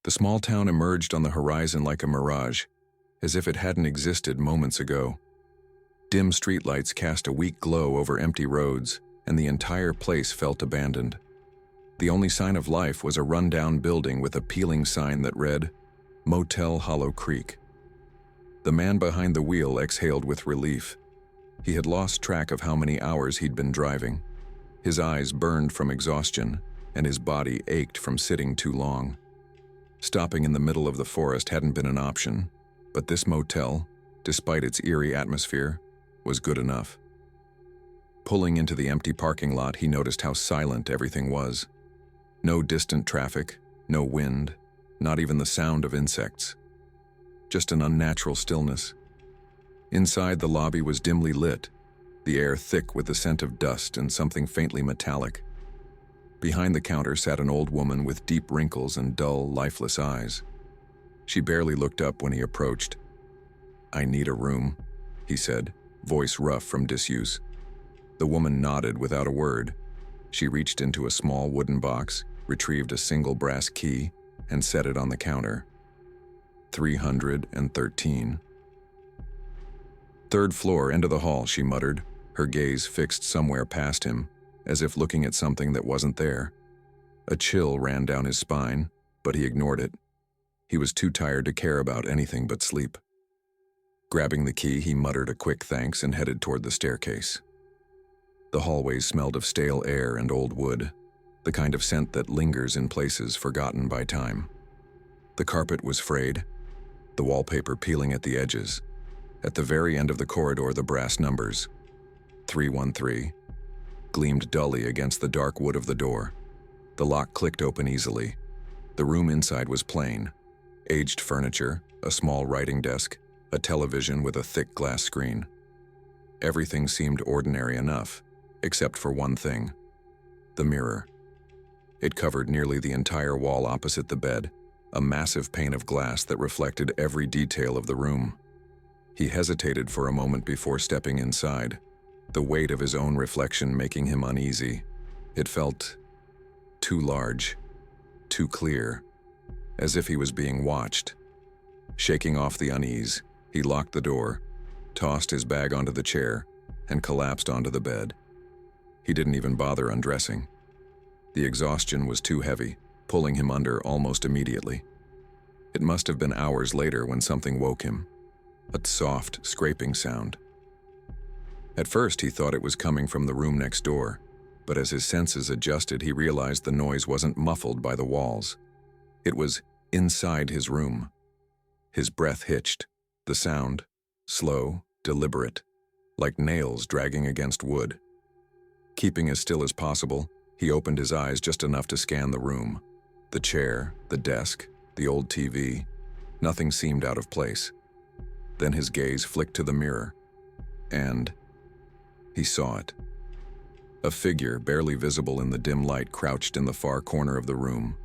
The small town emerged on the horizon like a mirage, as if it hadn't existed moments ago. Dim streetlights cast a weak glow over empty roads, and the entire place felt abandoned. The only sign of life was a rundown building with a peeling sign that read, Motel Hollow Creek. The man behind the wheel exhaled with relief. He had lost track of how many hours he'd been driving. His eyes burned from exhaustion, and his body ached from sitting too long. Stopping in the middle of the forest hadn't been an option, but this motel, despite its eerie atmosphere, was good enough. Pulling into the empty parking lot, he noticed how silent everything was. No distant traffic, no wind, not even the sound of insects. Just an unnatural stillness. Inside, the lobby was dimly lit, the air thick with the scent of dust and something faintly metallic. Behind the counter sat an old woman with deep wrinkles and dull, lifeless eyes. She barely looked up when he approached. "I need a room," he said, voice rough from disuse. The woman nodded without a word. She reached into a small wooden box, retrieved a single brass key, and set it on the counter. 313. "Third floor, end of the hall," she muttered, her gaze fixed somewhere past him, as if looking at something that wasn't there. A chill ran down his spine, but he ignored it. He was too tired to care about anything but sleep. Grabbing the key, he muttered a quick thanks and headed toward the staircase. The hallways smelled of stale air and old wood, the kind of scent that lingers in places forgotten by time. The carpet was frayed, the wallpaper peeling at the edges. At the very end of the corridor, the brass numbers, 313, gleamed dully against the dark wood of the door. The lock clicked open easily. The room inside was plain. Aged furniture, a small writing desk, a television with a thick glass screen. Everything seemed ordinary enough, except for one thing: the mirror. It covered nearly the entire wall opposite the bed, a massive pane of glass that reflected every detail of the room. He hesitated for a moment before stepping inside, the weight of his own reflection making him uneasy. It felt too large, too clear, as if he was being watched. Shaking off the unease, he locked the door, tossed his bag onto the chair, and collapsed onto the bed. He didn't even bother undressing. The exhaustion was too heavy, pulling him under almost immediately. It must have been hours later when something woke him, a soft, scraping sound. At first, he thought it was coming from the room next door, but as his senses adjusted, he realized the noise wasn't muffled by the walls. It was inside his room. His breath hitched, the sound, slow, deliberate, like nails dragging against wood. Keeping as still as possible, he opened his eyes just enough to scan the room. The chair, the desk, the old TV, nothing seemed out of place. Then his gaze flicked to the mirror, and he saw it. A figure, barely visible in the dim light, crouched in the far corner of the room.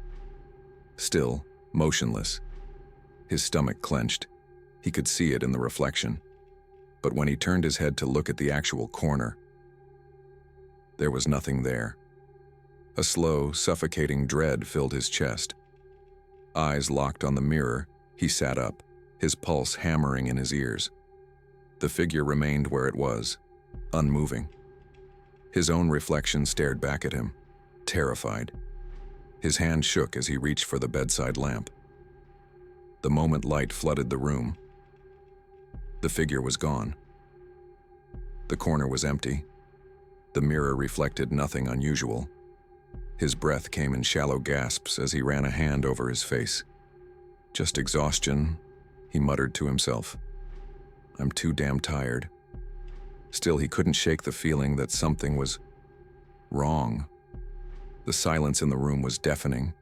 Still, motionless. His stomach clenched. He could see it in the reflection. But when he turned his head to look at the actual corner, there was nothing there. A slow, suffocating dread filled his chest. Eyes locked on the mirror, he sat up, his pulse hammering in his ears. The figure remained where it was, unmoving. His own reflection stared back at him, terrified. His hand shook as he reached for the bedside lamp. The moment light flooded the room, the figure was gone. The corner was empty. The mirror reflected nothing unusual. His breath came in shallow gasps as he ran a hand over his face. "Just exhaustion," he muttered to himself. "I'm too damn tired." Still, he couldn't shake the feeling that something was wrong. The silence in the room was deafening,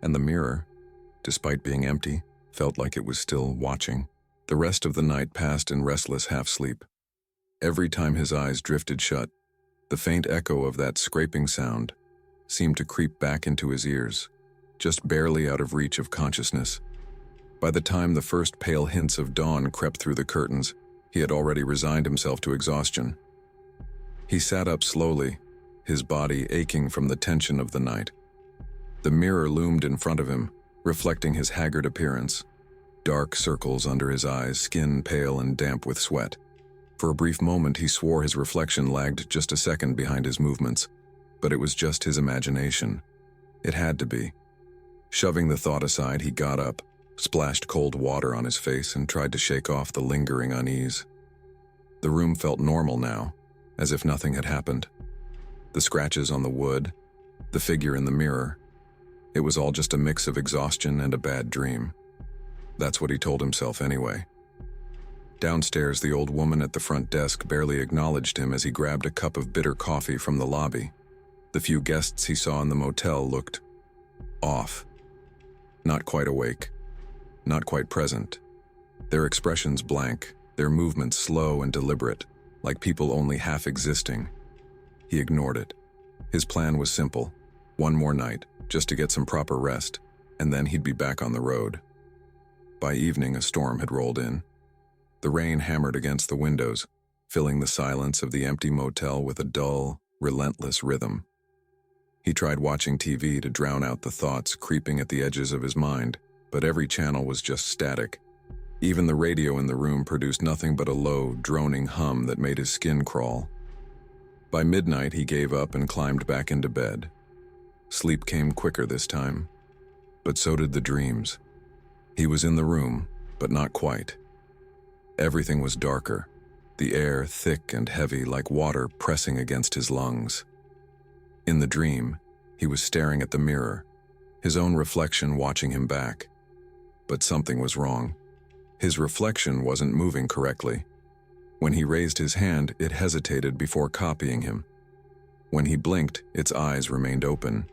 and the mirror, despite being empty, felt like it was still watching. The rest of the night passed in restless half-sleep. Every time his eyes drifted shut, the faint echo of that scraping sound seemed to creep back into his ears, just barely out of reach of consciousness. By the time the first pale hints of dawn crept through the curtains, he had already resigned himself to exhaustion. He sat up slowly, his body aching from the tension of the night. The mirror loomed in front of him, reflecting his haggard appearance. Dark circles under his eyes, skin pale and damp with sweat. For a brief moment he swore his reflection lagged just a second behind his movements, but it was just his imagination. It had to be. Shoving the thought aside, he got up, splashed cold water on his face, and tried to shake off the lingering unease. The room felt normal now, as if nothing had happened. The scratches on the wood, the figure in the mirror. It was all just a mix of exhaustion and a bad dream. That's what he told himself anyway. Downstairs, the old woman at the front desk barely acknowledged him as he grabbed a cup of bitter coffee from the lobby. The few guests he saw in the motel looked off. Not quite awake. Not quite present. Their expressions blank, their movements slow and deliberate, like people only half existing. He ignored it. His plan was simple. One more night, just to get some proper rest, and then he'd be back on the road. By evening, a storm had rolled in. The rain hammered against the windows, filling the silence of the empty motel with a dull, relentless rhythm. He tried watching TV to drown out the thoughts creeping at the edges of his mind, but every channel was just static. Even the radio in the room produced nothing but a low, droning hum that made his skin crawl. By midnight, he gave up and climbed back into bed. Sleep came quicker this time, but so did the dreams. He was in the room, but not quite. Everything was darker, the air thick and heavy like water pressing against his lungs. In the dream, he was staring at the mirror, his own reflection watching him back. But something was wrong. His reflection wasn't moving correctly. When he raised his hand, it hesitated before copying him. When he blinked, its eyes remained open.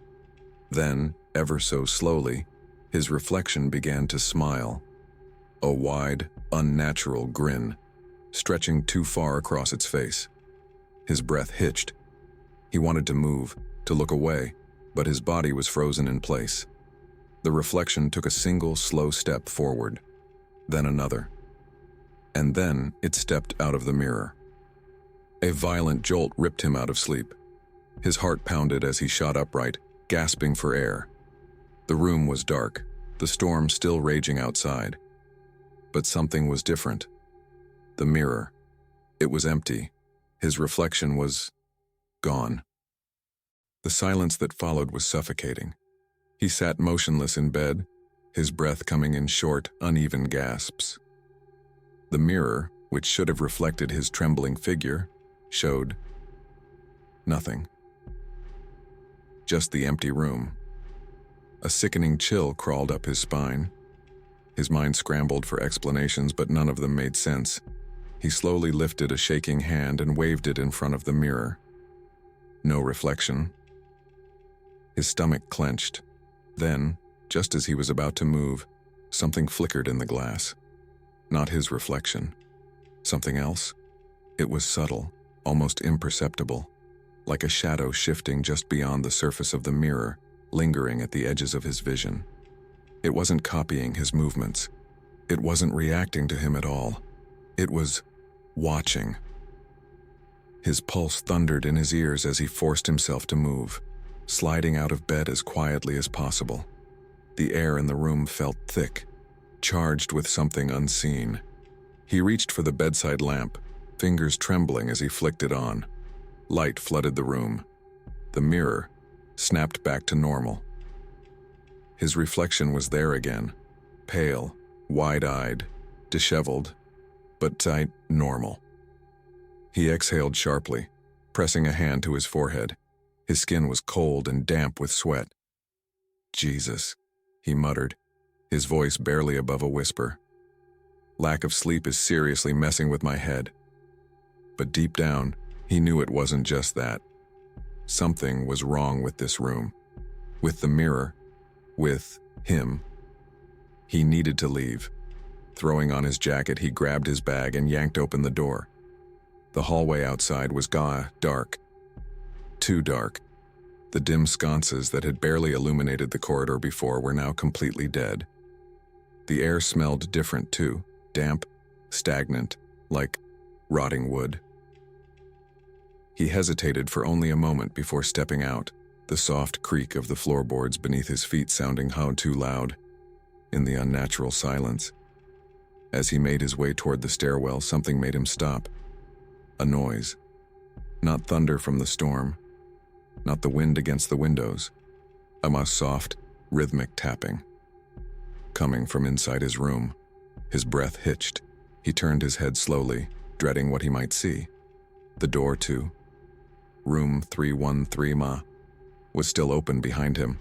Then, ever so slowly, his reflection began to smile. A wide, unnatural grin, stretching too far across its face. His breath hitched. He wanted to move, to look away, but his body was frozen in place. The reflection took a single slow step forward, then another. And then it stepped out of the mirror. A violent jolt ripped him out of sleep. His heart pounded as he shot upright, gasping for air. The room was dark, the storm still raging outside. But something was different. The mirror. It was empty. His reflection was gone. The silence that followed was suffocating. He sat motionless in bed, his breath coming in short, uneven gasps. The mirror, which should have reflected his trembling figure, showed nothing. Just the empty room. A sickening chill crawled up his spine. His mind scrambled for explanations, but none of them made sense. He slowly lifted a shaking hand and waved it in front of the mirror. No reflection. His stomach clenched. Then, just as he was about to move, something flickered in the glass. Not his reflection. Something else? It was subtle, almost imperceptible, like a shadow shifting just beyond the surface of the mirror, lingering at the edges of his vision. It wasn't copying his movements. It wasn't reacting to him at all. It was watching. His pulse thundered in his ears as he forced himself to move, sliding out of bed as quietly as possible. The air in the room felt thick, charged with something unseen. He reached for the bedside lamp, fingers trembling as he flicked it on. Light flooded the room. The mirror snapped back to normal. His reflection was there again, pale, wide-eyed, disheveled, but tight, normal. He exhaled sharply, pressing a hand to his forehead. His skin was cold and damp with sweat. "Jesus," he muttered, his voice barely above a whisper. "Lack of sleep is seriously messing with my head." But deep down, he knew it wasn't just that. Something was wrong with this room, with the mirror, with him. He needed to leave. Throwing on his jacket, he grabbed his bag and yanked open the door. The hallway outside was dark. Too dark. The dim sconces that had barely illuminated the corridor before were now completely dead. The air smelled different too, damp, stagnant, like rotting wood. He hesitated for only a moment before stepping out, the soft creak of the floorboards beneath his feet sounding how too loud. in the unnatural silence. As he made his way toward the stairwell, something made him stop. A noise. Not thunder from the storm, not the wind against the windows. A soft, rhythmic tapping. Coming from inside his room. His breath hitched. He turned his head slowly, dreading what he might see. The door to room 313 was still open behind him,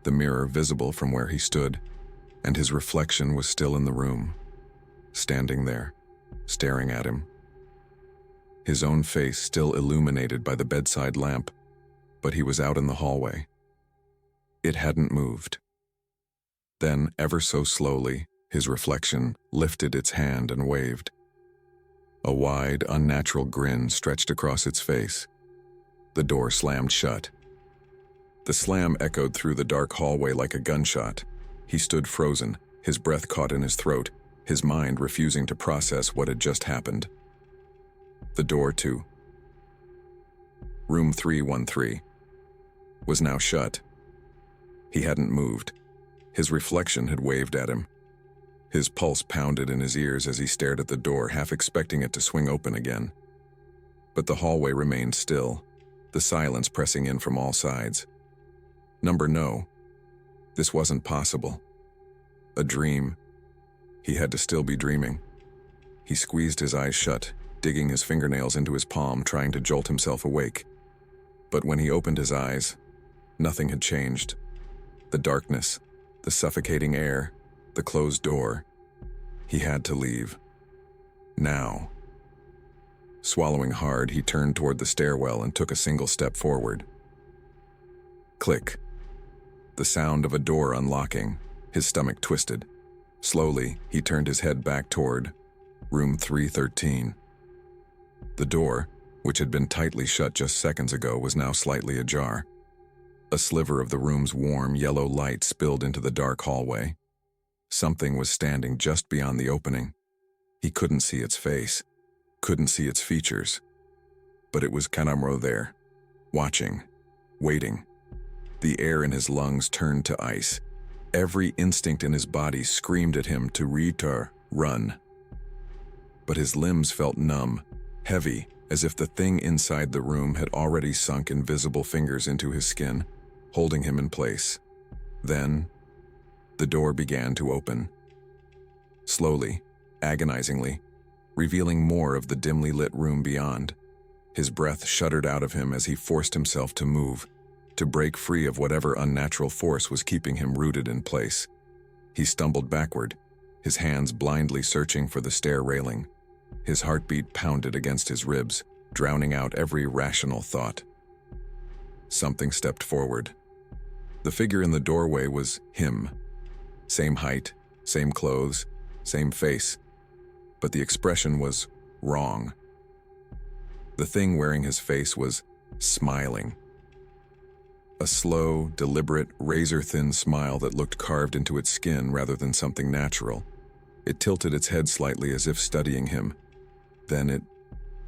the mirror visible from where he stood, and his reflection was still in the room, standing there, staring at him. His own face still illuminated by the bedside lamp, but he was out in the hallway. It hadn't moved. Then, ever so slowly, his reflection lifted its hand and waved. A wide, unnatural grin stretched across its face. The door slammed shut. The slam echoed through the dark hallway like a gunshot. He stood frozen, his breath caught in his throat, his mind refusing to process what had just happened. The door to room 313 was now shut. He hadn't moved. His reflection had waved at him. His pulse pounded in his ears as he stared at the door, half expecting it to swing open again. But the hallway remained still, the silence pressing in from all sides. No, this wasn't possible. A dream. He had to still be dreaming. He squeezed his eyes shut, digging his fingernails into his palm, trying to jolt himself awake. But when he opened his eyes, nothing had changed. The darkness, the suffocating air, the closed door. He had to leave. Now. Swallowing hard, he turned toward the stairwell and took a single step forward. Click. The sound of a door unlocking. His stomach twisted. Slowly, he turned his head back toward room 313. The door, which had been tightly shut just seconds ago, was now slightly ajar. A sliver of the room's warm, yellow light spilled into the dark hallway. Something was standing just beyond the opening. He couldn't see its face, couldn't see its features. But it was Kanamro there, watching, waiting. The air in his lungs turned to ice. Every instinct in his body screamed at him to run. But his limbs felt numb, heavy, as if the thing inside the room had already sunk invisible fingers into his skin, holding him in place. Then, the door began to open. Slowly, agonizingly, revealing more of the dimly lit room beyond. His breath shuddered out of him as he forced himself to move, to break free of whatever unnatural force was keeping him rooted in place. He stumbled backward, his hands blindly searching for the stair railing. His heartbeat pounded against his ribs, drowning out every rational thought. Something stepped forward. The figure in the doorway was him. Same height, same clothes, same face. But the expression was wrong. The thing wearing his face was smiling. A slow, deliberate, razor-thin smile that looked carved into its skin rather than something natural. It tilted its head slightly as if studying him. Then it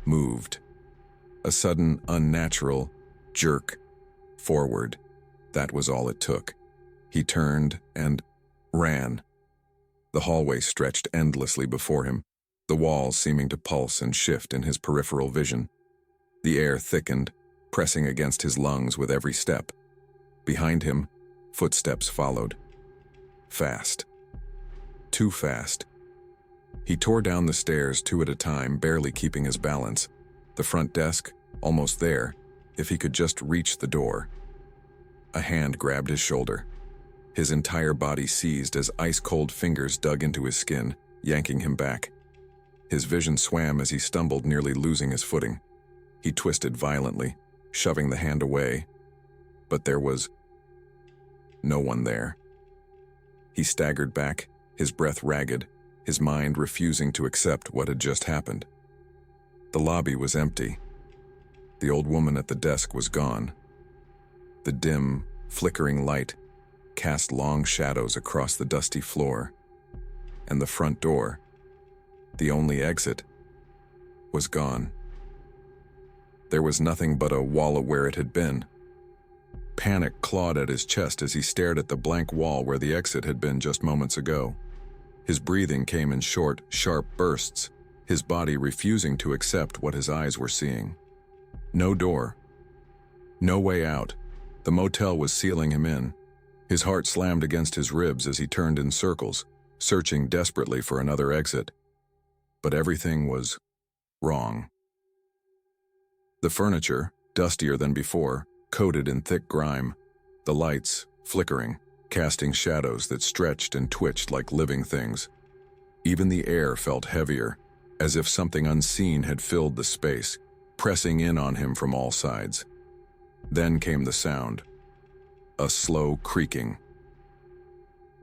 moved. A sudden, unnatural jerk forward. That was all it took. He turned and ran. The hallway stretched endlessly before him, the walls seeming to pulse and shift in his peripheral vision. The air thickened, pressing against his lungs with every step. Behind him, footsteps followed. Fast. Too fast. He tore down the stairs 2 at a time, barely keeping his balance. The front desk, almost there, if he could just reach the door. A hand grabbed his shoulder. His entire body seized as ice-cold fingers dug into his skin, yanking him back. His vision swam as he stumbled, nearly losing his footing. He twisted violently, shoving the hand away. But there was no one there. He staggered back, his breath ragged, his mind refusing to accept what had just happened. The lobby was empty. The old woman at the desk was gone. The dim, flickering light cast long shadows across the dusty floor, and the front door, the only exit, was gone. There was nothing but a wall where it had been. Panic clawed at his chest as he stared at the blank wall where the exit had been just moments ago. His breathing came in short, sharp bursts, his body refusing to accept what his eyes were seeing. No door. No way out. The motel was sealing him in. His heart slammed against his ribs as he turned in circles, searching desperately for another exit. But everything was wrong. The furniture, dustier than before, coated in thick grime. The lights, flickering, casting shadows that stretched and twitched like living things. Even the air felt heavier, as if something unseen had filled the space, pressing in on him from all sides. Then came the sound. A slow creaking.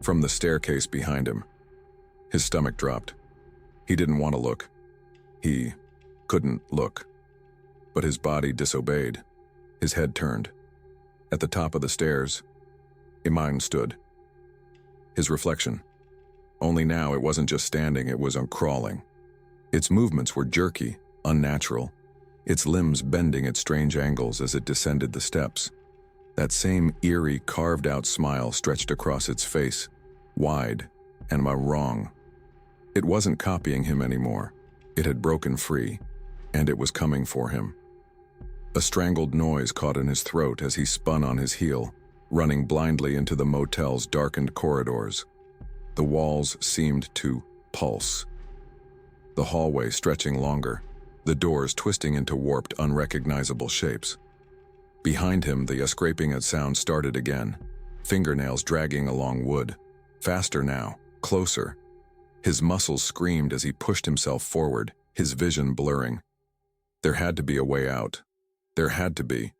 From the staircase behind him. His stomach dropped. He didn't want to look. He couldn't look. But his body disobeyed. His head turned. At the top of the stairs, a man stood. His reflection. Only now it wasn't just standing, it was crawling. Its movements were jerky, unnatural, its limbs bending at strange angles as it descended the steps. That same eerie, carved-out smile stretched across its face, wide and wrong. It wasn't copying him anymore. It had broken free, and it was coming for him. A strangled noise caught in his throat as he spun on his heel, running blindly into the motel's darkened corridors. The walls seemed to pulse. The hallway stretching longer, the doors twisting into warped, unrecognizable shapes. Behind him, the scraping sound started again, fingernails dragging along wood. Faster now, closer. His muscles screamed as he pushed himself forward, his vision blurring. There had to be a way out. There had to be.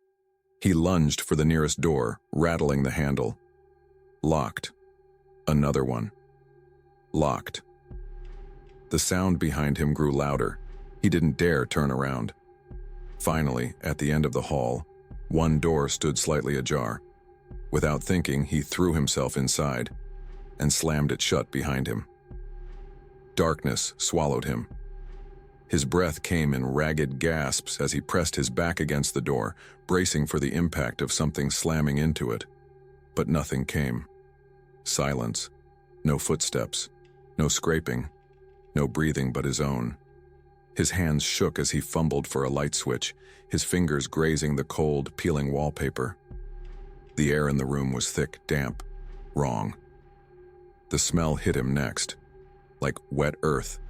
He lunged for the nearest door, rattling the handle. Locked. Another one. Locked. The sound behind him grew louder. He didn't dare turn around. Finally, at the end of the hall, one door stood slightly ajar. Without thinking, he threw himself inside and slammed it shut behind him. Darkness swallowed him. His breath came in ragged gasps as he pressed his back against the door, bracing for the impact of something slamming into it. But nothing came. Silence. No footsteps. No scraping. No breathing but his own. His hands shook as he fumbled for a light switch, his fingers grazing the cold, peeling wallpaper. The air in the room was thick, damp, wrong. The smell hit him next, like wet earth,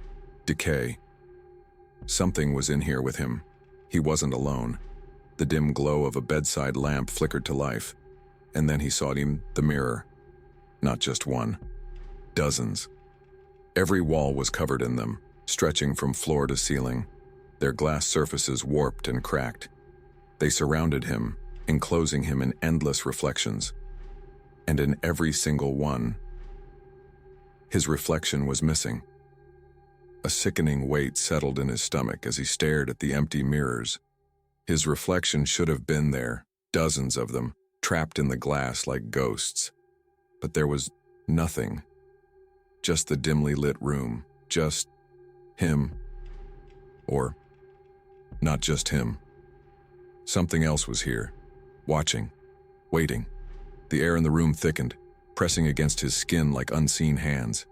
decay. Something was in here with him. He wasn't alone. The dim glow of a bedside lamp flickered to life, and then he saw him, the mirror. Not just one. Dozens. Every wall was covered in them, stretching from floor to ceiling, their glass surfaces warped and cracked. They surrounded him, enclosing him in endless reflections. And in every single one, his reflection was missing. A sickening weight settled in his stomach as he stared at the empty mirrors. His reflection should have been there, dozens of them, trapped in the glass like ghosts. But there was nothing. Just the dimly lit room, just him. Or not just him. Something else was here, watching, waiting. The air in the room thickened, pressing against his skin like unseen hands.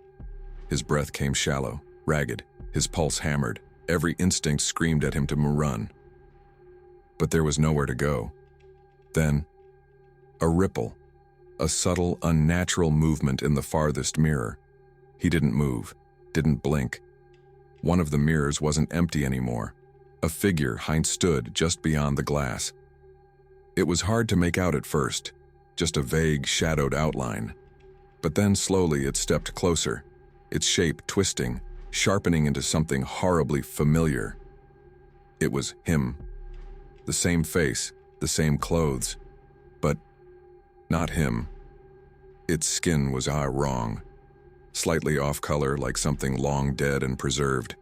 His breath came shallow, ragged, his pulse hammered, every instinct screamed at him to run. But there was nowhere to go. Then, a ripple, a subtle, unnatural movement in the farthest mirror. He didn't move, didn't blink. One of the mirrors wasn't empty anymore. A figure stood just beyond the glass. It was hard to make out at first, just a vague, shadowed outline. But then slowly it stepped closer, its shape twisting, sharpening into something horribly familiar. It was him. The same face, the same clothes, but not him. Its skin was wrong, slightly off color like something long dead and preserved.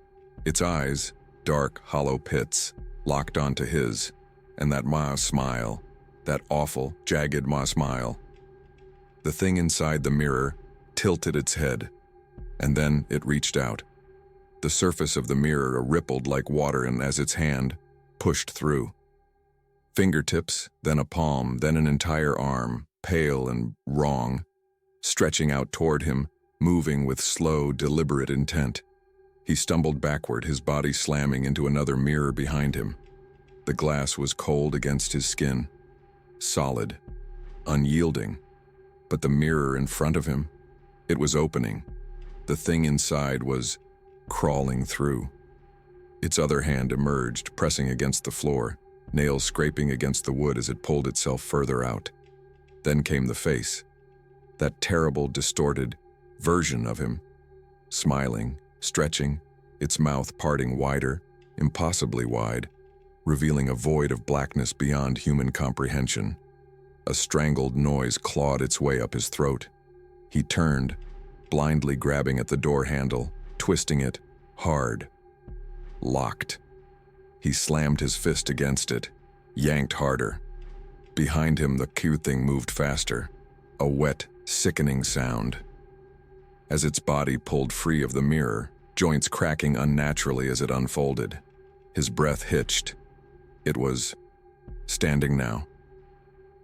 Its eyes, dark, hollow pits, locked onto his, and that smile, that awful, jagged smile. The thing inside the mirror tilted its head, and then it reached out. The surface of the mirror rippled like water, and as its hand pushed through, Fingertips, then a palm, then an entire arm, pale and wrong, stretching out toward him, moving with slow, deliberate intent. He stumbled backward, his body slamming into another mirror behind him. The glass was cold against his skin, solid, unyielding. But the mirror in front of him, it was opening. The thing inside was crawling through. Its other hand emerged, pressing against the floor, nails scraping against the wood as it pulled itself further out. Then came the face, that terrible, distorted version of him, smiling, stretching, its mouth parting wider, impossibly wide, revealing a void of blackness beyond human comprehension. A strangled noise clawed its way up his throat. He turned, blindly grabbing at the door handle, twisting it, hard. Locked. He slammed his fist against it, yanked harder. Behind him, the cute thing moved faster, a wet, sickening sound. As its body pulled free of the mirror, joints cracking unnaturally as it unfolded. His breath hitched. It was standing now.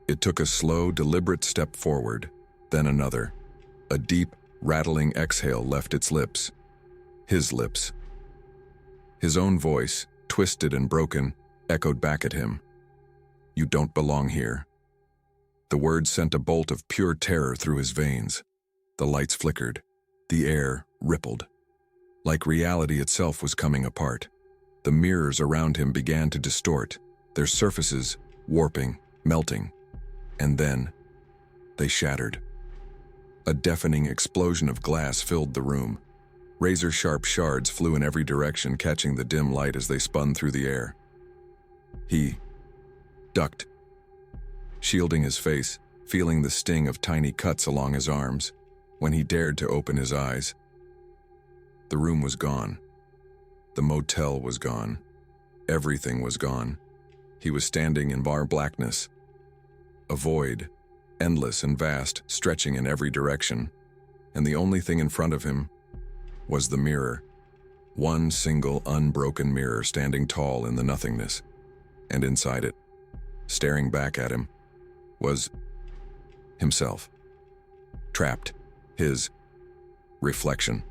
It took a slow, deliberate step forward, then another. A deep, rattling exhale left its lips. His lips. His own voice, twisted and broken, echoed back at him. "You don't belong here." The words sent a bolt of pure terror through his veins. The lights flickered. The air rippled. Like reality itself was coming apart. The mirrors around him began to distort, their surfaces warping, melting. And then, they shattered. A deafening explosion of glass filled the room. Razor-sharp shards flew in every direction, catching the dim light as they spun through the air. He ducked, shielding his face, feeling the sting of tiny cuts along his arms. When he dared to open his eyes, the room was gone. The motel was gone. Everything was gone. He was standing in bar blackness. A void, endless and vast, stretching in every direction. And the only thing in front of him was the mirror. One single, unbroken mirror standing tall in the nothingness. And inside it, staring back at him, was himself. Trapped. His reflection.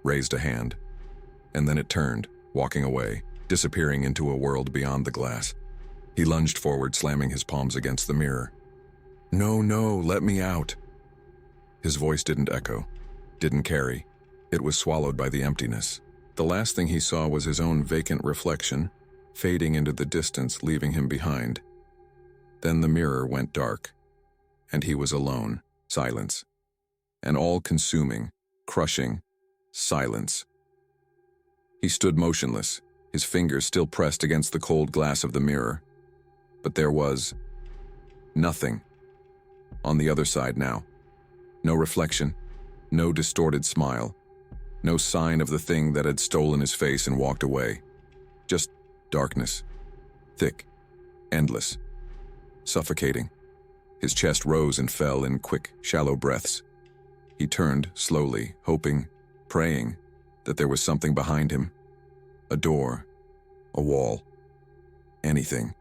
Raised a hand, and then it turned, walking away, disappearing into a world beyond the glass. He lunged forward, slamming his palms against the mirror. "No, no, let me out." His voice didn't echo, didn't carry. It was swallowed by the emptiness. The last thing he saw was his own vacant reflection, fading into the distance, leaving him behind. Then the mirror went dark, and he was alone. Silence. An all-consuming, crushing silence. He stood motionless, his fingers still pressed against the cold glass of the mirror. But there was nothing on the other side now. No reflection, no distorted smile, no sign of the thing that had stolen his face and walked away. Just darkness, thick, endless, suffocating. His chest rose and fell in quick, shallow breaths. He turned slowly, hoping, praying, that there was something behind him. A door, a wall, anything.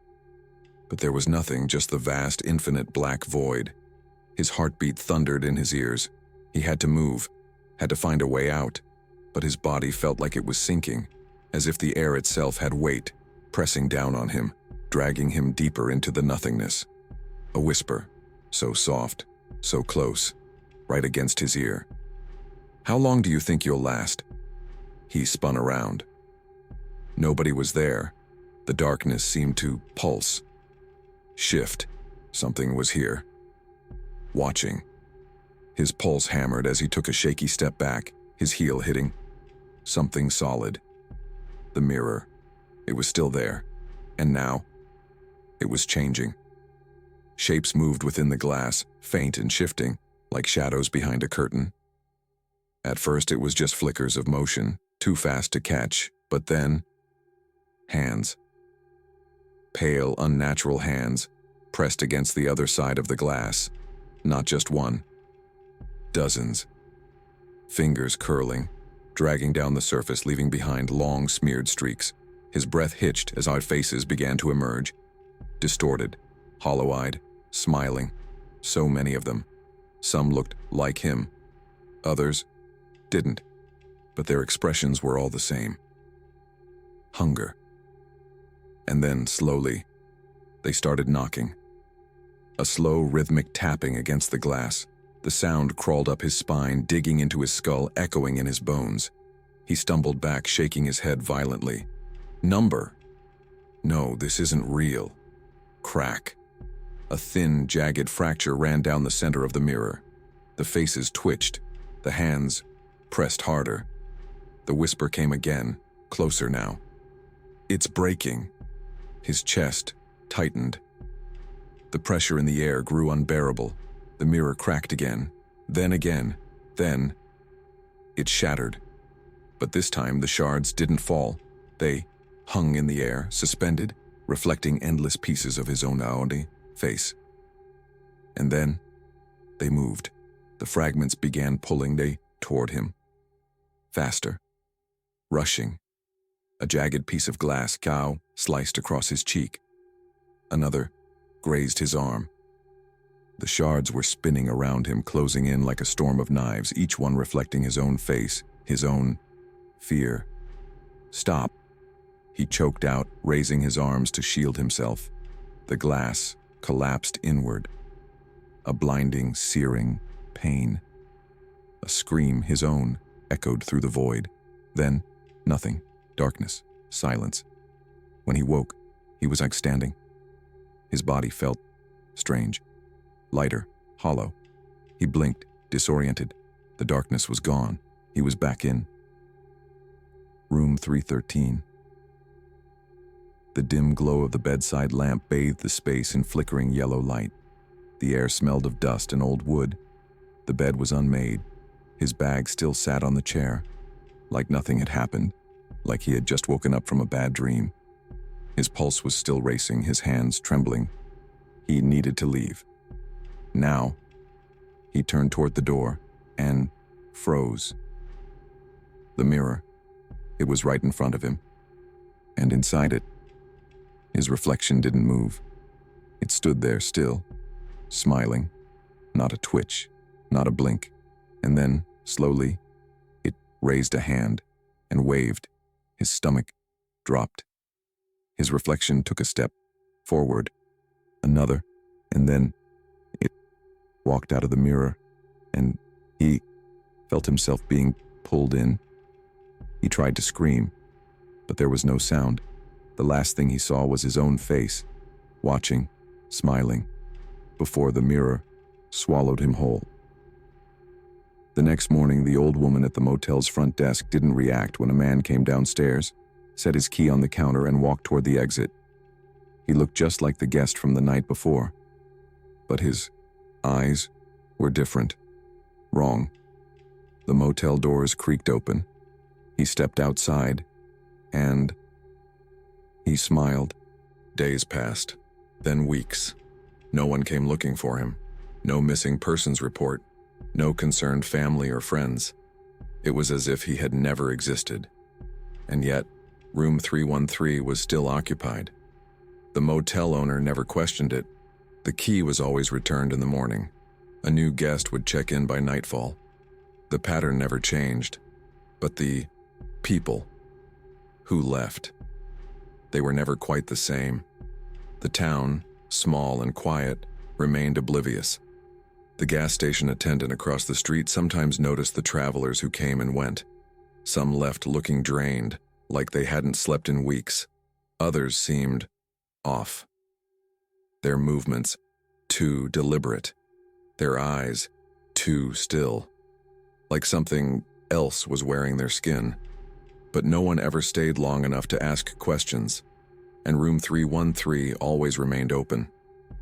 But there was nothing, just the vast, infinite black void. His heartbeat thundered in his ears. He had to move, had to find a way out. But his body felt like it was sinking, as if the air itself had weight, pressing down on him, dragging him deeper into the nothingness. A whisper, so soft, so close, right against his ear. "How long do you think you'll last?" He spun around. Nobody was there. The darkness seemed to pulse, shift. Something was here. Watching. His pulse hammered as he took a shaky step back, his heel hitting something solid. The mirror. It was still there. And now, it was changing. Shapes moved within the glass, faint and shifting, like shadows behind a curtain. At first it was just flickers of motion, too fast to catch, but then, hands. Pale, unnatural hands, pressed against the other side of the glass. Not just one. Dozens. Fingers curling, dragging down the surface, leaving behind long, smeared streaks. His breath hitched as odd faces began to emerge. distorted, hollow-eyed, smiling. So many of them. Some looked like him. Others didn't, but their expressions were all the same. Hunger. And then, slowly, they started knocking. A slow, rhythmic tapping against the glass. The sound crawled up his spine, digging into his skull, echoing in his bones. He stumbled back, shaking his head violently. Number. No, this isn't real. Crack. A thin, jagged fracture ran down the center of the mirror. The faces twitched. The hands pressed harder. The whisper came again, closer now. It's breaking. His chest tightened. The pressure in the air grew unbearable. The mirror cracked again. Then it shattered. But this time the shards didn't fall. They hung in the air, suspended, reflecting endless pieces of his own face. And then they moved. The fragments began pulling toward him. Faster. Rushing. A jagged piece of glass sliced across his cheek. Another grazed his arm. The shards were spinning around him, closing in like a storm of knives, each one reflecting his own face, his own fear. Stop, he choked out, raising his arms to shield himself. The glass collapsed inward. A blinding, searing pain. A scream, his own, echoed through the void. Then, nothing. Darkness. Silence. When he woke, he was standing. His body felt strange. Lighter. Hollow. He blinked, disoriented. The darkness was gone. He was back in room 313. The dim glow of the bedside lamp bathed the space in flickering yellow light. The air smelled of dust and old wood. The bed was unmade. His bag still sat on the chair, like nothing had happened, like he had just woken up from a bad dream. His pulse was still racing, his hands trembling. He needed to leave. Now, he turned toward the door and froze. The mirror, it was right in front of him, and inside it, his reflection didn't move. It stood there still, smiling, not a twitch, not a blink. And then, slowly, it raised a hand and waved. His stomach dropped. His reflection took a step forward, another, and then it walked out of the mirror, and he felt himself being pulled in. He tried to scream, but there was no sound. The last thing he saw was his own face, watching, smiling, before the mirror swallowed him whole. The next morning, the old woman at the motel's front desk didn't react when a man came downstairs, set his key on the counter, and walked toward the exit. He looked just like the guest from the night before, but his eyes were different. Wrong. The motel doors creaked open. He stepped outside, and he smiled. Days passed, then weeks. No one came looking for him. No missing persons report. No concerned family or friends. It was as if he had never existed. And yet, room 313 was still occupied. The motel owner never questioned it. The key was always returned in the morning. A new guest would check in by nightfall. The pattern never changed. But the people who left, they were never quite the same. The town, small and quiet, remained oblivious. The gas station attendant across the street sometimes noticed the travelers who came and went. Some left looking drained, like they hadn't slept in weeks. Others seemed off. Their movements too deliberate. Their eyes too still. Like something else was wearing their skin. But no one ever stayed long enough to ask questions, and room 313 always remained open.